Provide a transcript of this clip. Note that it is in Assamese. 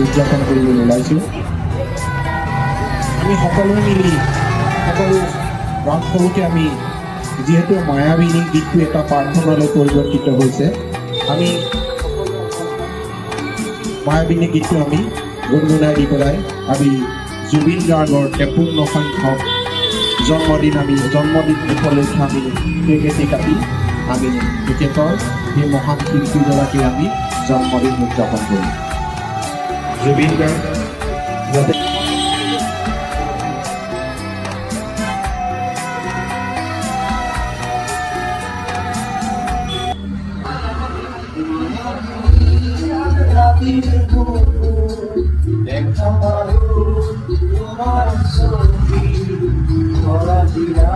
উদযাপন কৰিবলৈ ওলাইছোঁ। আমি সকলোৱে মিলি সকলো গাঁৱত সৰুকৈ আমি যিহেতু মায়াবিনী গীতটো এটা প্ৰাৰ্থনালৈ পৰিৱৰ্তিত হৈছে, আমি মায়াবিনী গীতটো আমি গুণগুণাই দি পেলাই আমি জুবিন গাৰ্গৰ 53 সংখ্যক জন্মদিন উপলক্ষে আমি কেক এটি কাটি আমি তেখেতৰ সেই মহান শিল্পীগৰাকীৰ আমি জন্মদিন উদযাপন কৰিম। জুবিন গাৰ্গ যাতে দেখা পালো তোমাৰ ছবি ভৰা দিলা